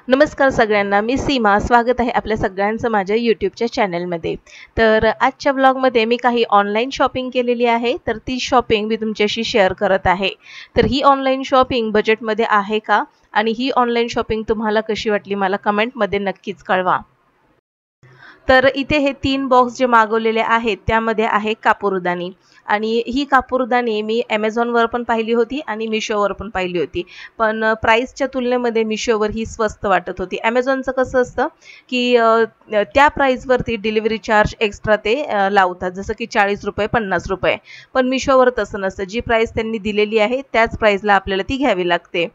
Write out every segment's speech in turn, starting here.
नमस्कार सगळ्यांना, मी सीमा. स्वागत आहे आपल्या सगळ्यांचं माझ्या यूट्यूबच्या चॅनलमध्ये. तर आजच्या ब्लॉगमध्ये मी काही ऑनलाईन शॉपिंग केलेली आहे, तर ती शॉपिंग मी तुमच्याशी शेअर करत आहे. तर ही ऑनलाईन शॉपिंग बजेटमध्ये आहे का? आणि ही ऑनलाईन शॉपिंग तुम्हाला कशी वाटली मला कमेंटमध्ये नक्कीच कळवा. तर इथे हे 3 बॉक्स जे मागवलेले आहेत त्यामध्ये आहे कापूरदानी आणि ही कापूरदानी मी Amazonवर पण पाहिली होती आणि Mishoवर पण पाहिली होती. पण प्राईसच्या तुलनेमध्ये Mishoवर ही स्वस्त वाटत होती. Amazonचं कसं असतं की त्या प्राईसवरती डिलिव्हरी चार्ज एक्स्ट्रा ते लावतात, जसं की ₹40 ₹50. पण Mishoवर तसं नसतं. जी प्राईस त्यांनी दिलेली आहे त्याच प्राईसला आपल्याला ती घ्यावी लागते.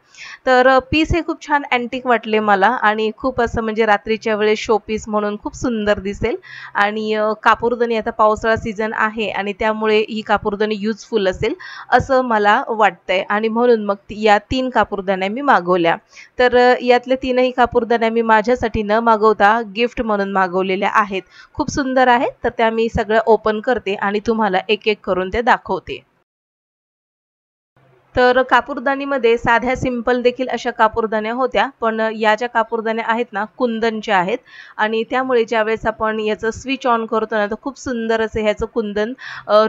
तर पीस हे खूप छान अँटिक वाटले मला आणि खूप असं म्हणजे रात्रीच्या वेळेस शो पीस म्हणून खूप सुंदर दिसेल. आणि कापूरदानी आता पावसाळा सीझन आहे आणि त्यामुळे ही कापूरदानी युजफुल असेल असं मला वाटतंय आणि म्हणून मग या 3 कापूरदान्या मी मागवल्या. तर यातल्या 3ही कापूरदान्या मी माझ्यासाठी न मागवता गिफ्ट म्हणून मागवलेल्या आहेत. खूप सुंदर आहेत, तर त्या मी सगळ्या ओपन करते आणि तुम्हाला एक-एक करून ते दाखवते. तर कापूरदानीमध्ये साध्या सिंपल देखील अशा कापूरदान्या होत्या, पण या ज्या कापूरदान्या आहेत ना कुंदनच्या आहेत आणि त्यामुळे ज्यावेळेस आपण याचं स्विच ऑन करतो ना तर खूप सुंदर असं ह्याचं कुंदन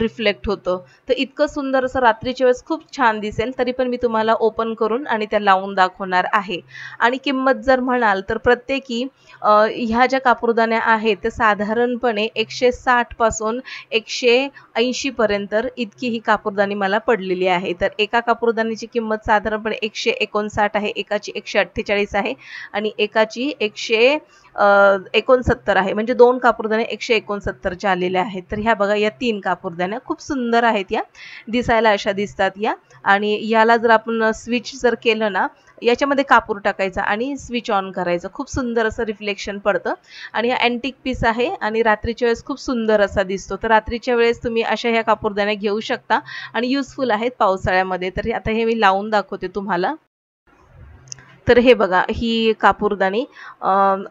रिफ्लेक्ट होतं. तर इतकं सुंदर असं रात्रीच्या वेळेस खूप छान दिसेल. तरी पण मी तुम्हाला ओपन करून आणि त्या लावून दाखवणार आहे. आणि किंमत जर म्हणाल तर प्रत्येकी ह्या ज्या कापूरदान्या आहेत त्या साधारणपणे 160 पासून 180 पर्यंत इतकी ही कापूरदानी मला पडलेली आहे. तर एका कापूरदानीची किंमत साधारणपणे 159 आहे, एकाची 148 आहे आणि एकाची 169 आहे. म्हणजे 2 कापूरदान्या 169 च्या आलेल्या आहेत. तर ह्या बघा या 3 कापूरदान्या खूप सुंदर आहेत. या दिसायला अशा दिसतात या आणि याला जर आपण स्विच जर केलं ना, याच्यामध्ये कापूर टाकायचा आणि स्विच ऑन करायचं. खूप सुंदर असं रिफ्लेक्शन पडतं आणि हा अँटिक पीस आहे आणि रात्रीच्या वेळेस खूप सुंदर असा दिसतो. तर रात्रीच्या वेळेस तुम्ही अशा ह्या कापूरदान्या घेऊ शकता आणि युजफुल आहेत पावसाळ्यामध्ये. तर आता हे मी लावून दाखवते तुम्हाला. तर हे बघा ही कापूरदानी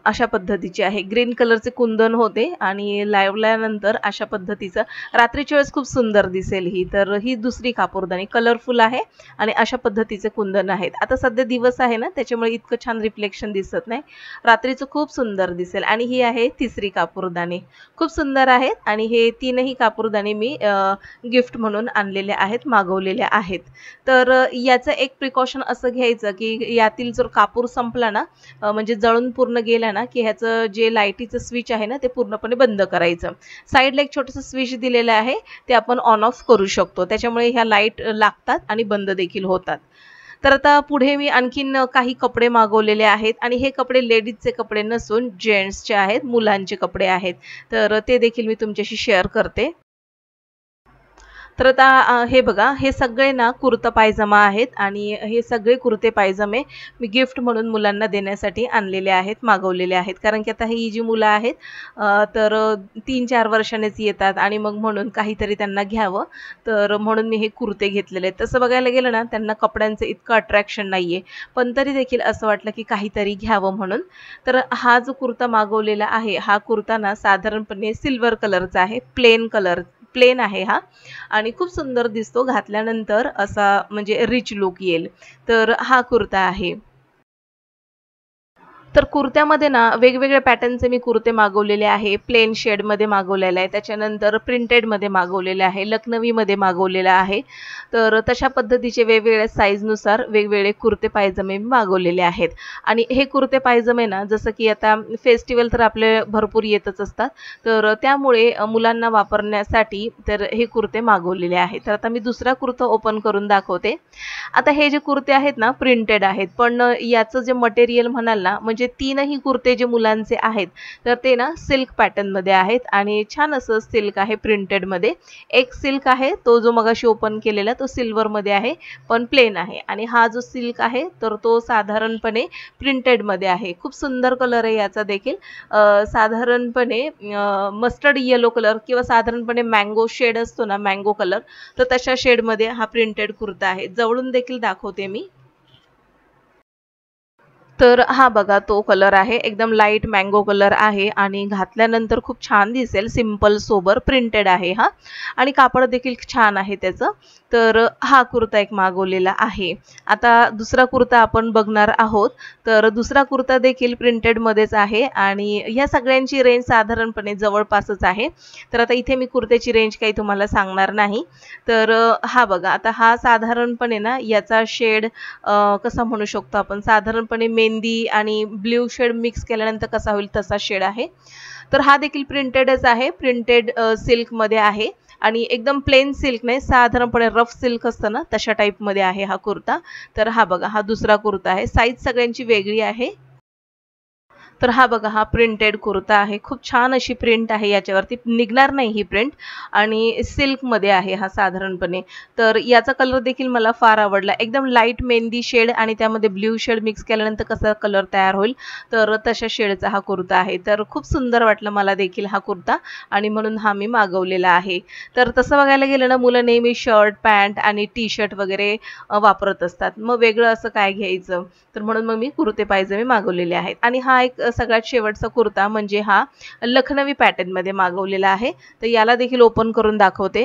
अशा पद्धतीची आहे. ग्रीन कलरचे कुंदन होते आणि लावल्यानंतर अशा पद्धतीचं रात्रीच्या वेळेस खूप सुंदर दिसेल ही. तर ही दुसरी कापूरदानी कलरफुल आहे आणि अशा पद्धतीचे कुंदन आहेत. आता सध्या दिवस आहे ना त्याच्यामुळे इतकं छान रिफ्लेक्शन दिसत नाही. रात्रीचं खूप सुंदर दिसेल आणि ही आहे तिसरी कापूरदानी. खूप सुंदर आहेत आणि हे 3ही कापूरदानी मी गिफ्ट म्हणून आणलेले आहेत, मागवलेल्या आहेत. तर याचं एक प्रिकॉशन असं घ्यायचं की यातील जर कापूर संपला ना म्हणजे जळून पूर्ण गेला ना की ह्याचं जे लाईटीचं स्विच आहे ना ते पूर्णपणे बंद करायचं. साईडला एक छोटंसं स्विच दिलेलं आहे, ते आपण ऑन ऑफ करू शकतो. त्याच्यामुळे ह्या लाईट लागतात आणि बंद देखील होतात. तर आता पुढे मी आणखीन काही कपडे मागवलेले आहेत आणि हे कपडे लेडीजचे कपडे नसून जेंट्सचे आहेत, मुलांचे कपडे आहेत. तर ते देखील मी तुमच्याशी शेअर करते. तर आता हे बघा हे सगळे ना कुर्ता पायजामा आहेत आणि हे सगळे कुर्ते पायजामे मी गिफ्ट म्हणून मुलांना देण्यासाठी आणलेले आहेत, मागवलेले आहेत. कारण की आता ही जी मुलं आहेत तर 3-4 वर्षांनीच येतात आणि मग म्हणून काहीतरी त्यांना घ्यावं, तर म्हणून मी हे कुर्ते घेतलेले आहेत. तसं बघायला गेलं ना त्यांना कपड्यांचं इतकं अट्रॅक्शन नाही आहे, पण तरी देखील असं वाटलं की काहीतरी घ्यावं म्हणून. तर हा जो कुर्ता मागवलेला आहे हा कुर्ता ना साधारणपणे सिल्वर कलरचा आहे, प्लेन आहे हा आणि खूप सुंदर दिसतो घातल्यानंतर असा म्हणजे रिच लुक येईल. तर हा कुर्ता आहे. तर कुर्त्यामध्ये ना वेगवेगळ्या पॅटर्नचे मी कुर्ते मागवलेले आहे. प्लेन शेडमध्ये मागवलेला आहे, त्याच्यानंतर प्रिंटेडमध्ये मागवलेले आहे, लखनवीमध्ये मागवलेला आहे. तर तशा पद्धतीचे वेगवेगळ्या साईजनुसार वेगवेगळे कुर्ते पायजामे मी मागवलेले आहेत. आणि हे कुर्ते पायजामे ना जसं की आता फेस्टिवल तर आपले भरपूर येतच असतात, तर त्यामुळे मुलांना वापरण्यासाठी तर हे कुर्ते मागवलेले आहेत. तर आता मी दुसरा कुर्ता ओपन करून दाखवते. आता हे जे कुर्ते आहेत ना प्रिंटेड आहेत, पण याचं जे मटेरियल म्हणाल ना म्हणजे 3ही कुर्ते जे मुलांचे आहेत तर ते ना सिल्क पॅटर्नमध्ये आहेत आणि छान असं सिल्क आहे प्रिंटेडमध्ये. एक सिल्क आहे तो जो मगाशी ओपन केलेला तो सिल्वरमध्ये आहे पण प्लेन आहे आणि हा जो सिल्क आहे तर तो साधारणपणे प्रिंटेडमध्ये आहे. खूप सुंदर कलर आहे याचा देखील. साधारणपणे मस्टर्ड येलो कलर किंवा साधारणपणे मँगो शेड असतो ना मँगो कलर, तर तशा शेडमध्ये हा प्रिंटेड कुर्ता आहे. जवळून देखील दाखवते मी. तर हा बघा तो कलर आहे, एकदम लाईट मँगो कलर आहे आणि घातल्यानंतर खूप छान दिसेल, सिंपल सोबर प्रिंटेड आहे हा आणि कापड देखील छान आहे त्याचं. तर हा कुर्ता एक मागवलेला आहे. आता दुसरा कुर्ता आपण बघणार आहोत. तर दुसरा कुर्ता देखील प्रिंटेडमध्येच आहे आणि ह्या सगळ्यांची रेंज साधारणपणे जवळपासच आहे. तर आता इथे मी कुर्त्याची रेंज काही तुम्हाला सांगणार नाही. तर हा बघा, आता हा साधारणपणे ना याचा शेड कसा म्हणू शकतो आपण, साधारणपणे मेहंदी आणि ब्ल्यू शेड मिक्स केल्यानंतर कसा होईल तसा शेड आहे. तर हा देखील प्रिंटेडच आहे, प्रिंटेड सिल्कमध्ये आहे आणि एकदम प्लेन सिल्क नाही, साधारणपणे रफ सिल्क असतं ना तशा टाईपमध्ये आहे हा कुर्ता. तर हा बघा, हा दुसरा कुर्ता आहे, साईज सगळ्यांची वेगळी आहे. तर हा बघा, हा प्रिंटेड कुर्ता आहे, खूप छान अशी प्रिंट आहे, याच्यावरती निघणार नाही ही प्रिंट आणि सिल्कमध्ये आहे हा साधारणपणे. तर याचा कलर देखील मला फार आवडला, एकदम लाईट मेहंदी शेड आणि त्यामध्ये ब्ल्यू शेड मिक्स केल्यानंतर कसा कलर तयार होईल तर तशा शेडचा हा कुर्ता आहे. तर खूप सुंदर वाटला मला देखील हा कुर्ता आणि म्हणून हा मी मागवलेला आहे. तर तसं बघायला गेलं ना, मुलं नेहमी शर्ट पॅन्ट आणि टी शर्ट वगैरे वापरत असतात, मग वेगळं असं काय घ्यायचं, तर म्हणून मग मी कुर्ते पायजमे मागवलेले आहेत. आणि हा एक सगळ्यात शेवटचा कुर्ता म्हणजे हा लखनवी पॅटर्न मध्ये मागवलेला आहे. तर याला देखील ओपन करून दाखवते.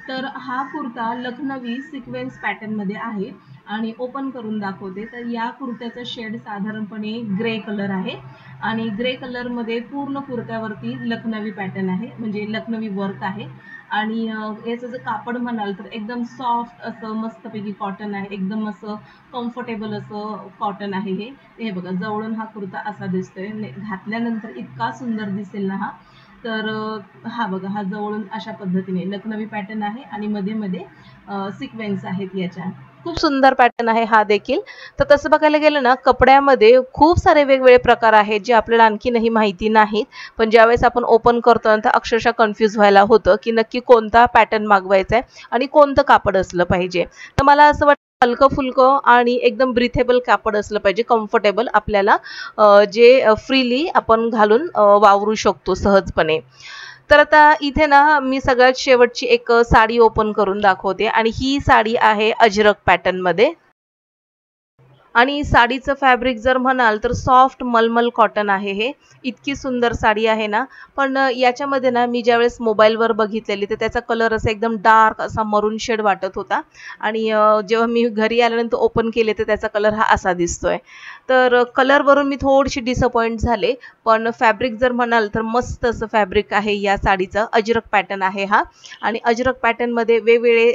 तर हा कुर्ता लखनवी सिक्वेन्स पॅटर्न मध्ये आहे आणि ओपन करून दाखवते. तर या कुर्त्याचा शेड साधारणपणे ग्रे कलर आहे आणि ग्रे कलर मध्ये पूर्ण कुर्त्यावरती लखनवी पॅटर्न आहे, म्हणजे लखनवी वर्क आहे. आणि याचं जर कापड म्हणाल तर एकदम सॉफ्ट असं मस्तपैकी कॉटन आहे, एकदम असं कम्फर्टेबल असं कॉटन आहे हे. हे बघा, जवळून हा कुर्ता असा दिसतोय, घातल्यानंतर इतका सुंदर दिसेल ना हा. तर हा बघा, हा जवळून अशा पद्धतीने लखनवी पॅटर्न आहे आणि मध्ये मध्ये सिक्वेन्स आहेत याच्या. खूप सुंदर पॅटर्न आहे हा देखील. तर तसं बघायला गेलं ना, कपड्यामध्ये खूप सारे वेगवेगळे प्रकार आहेत जे आपल्याला आणखीनही माहिती नाहीत, पण ज्यावेळेस आपण ओपन करतो ना तर अक्षरशः कन्फ्यूज व्हायला होतं की नक्की कोणता पॅटर्न मागवायचा आहे आणि कोणतं कापड असलं पाहिजे. तर मला असं वाटतं हलकं फुलकं आणि एकदम ब्रिथेबल कापड असलं पाहिजे, कम्फर्टेबल आपल्याला, जे फ्रीली आपण घालून वावरू शकतो सहजपणे. तर आता इथे ना मी सगळ्यात शेवटची एक साडी ओपन करून दाखवते आणि ही साडी आहे अजरक पॅटर्न मध्ये आणि साडीचं फॅब्रिक जर म्हणाल तर सॉफ्ट मलमल कॉटन आहे हे. इतकी सुंदर साडी आहे ना, पण याच्यामध्ये ना मी ज्यावेळेस मोबाईलवर बघितलेली तर त्याचा कलर असा एकदम डार्क असा मरून शेड वाटत होता आणि जेव्हा मी घरी आल्यानंतर ओपन केले तर त्याचा कलर हा असा दिसतोय. तर कलरवरून मी थोडीशी डिसअपॉइंट झाले, पण फॅब्रिक जर म्हणाल तर मस्त असं फॅब्रिक आहे या साडीचं. अजरक पॅटर्न आहे हा आणि अजरक पॅटर्नमध्ये वेगवेगळे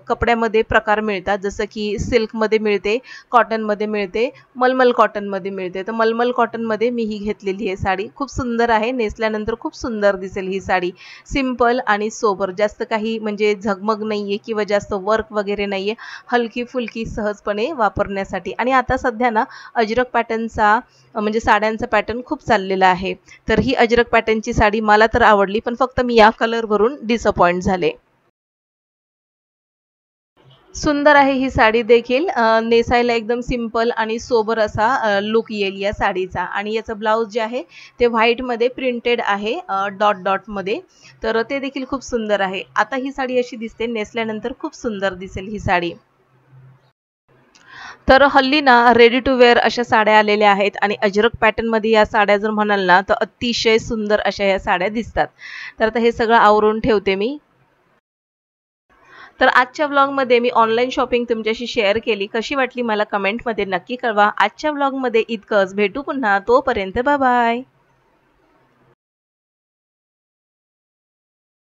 कपड्यामध्ये प्रकार मिळतात, जसं की सिल्कमध्ये मिळते, कॉटनमध्ये मिळते, मलमल कॉटनमध्ये मिळते. तर मलमल कॉटनमध्ये मी ही घेतलेली आहे साडी, खूप सुंदर आहे, नेसल्यानंतर खूप सुंदर दिसेल ही साडी. सिंपल आणि सोबर, जास्त काही म्हणजे झगमग नाहीये किंवा जास्त वर्क वगैरे नाहीये, हलकी फुलकी सहजपणे वापरण्यासाठी. आणि आता सध्या ना अजरक पॅटर्नचा म्हणजे साड्यांचा पॅटर्न खूप चाललेला आहे. तर ही अजरक पॅटर्नची साडी मला तर आवडली, पण फक्त मी या कलरवरून डिसअपॉइंट झाले. सुंदर आहे ही साडी देखील, नेसायला एकदम सिंपल आणि सोबर असा लुक येईल या साडीचा. आणि याचं ब्लाऊज जे आहे ते व्हाईटमध्ये प्रिंटेड आहे, डॉट डॉटमध्ये. तर ते देखील खूप सुंदर आहे. आता ही साडी अशी दिसते, नेसल्यानंतर खूप सुंदर दिसेल ही साडी. तर हल्ली ना रेडी टू वेअर अशा साड्या आलेल्या आहेत आणि अजरक पॅटर्नमध्ये या साड्या जर म्हणाल ना तर अतिशय सुंदर अशा या साड्या दिसतात. तर आता हे सगळं आवरून ठेवते मी. तर आजच्या व्लॉगमध्ये मी ऑनलाईन शॉपिंग तुमच्याशी शेअर केली, कशी वाटली मला कमेंटमध्ये नक्की कळवा. आजच्या व्लॉगमध्ये इतकंच, भेटू पुन्हा, तोपर्यंत बाय बाय.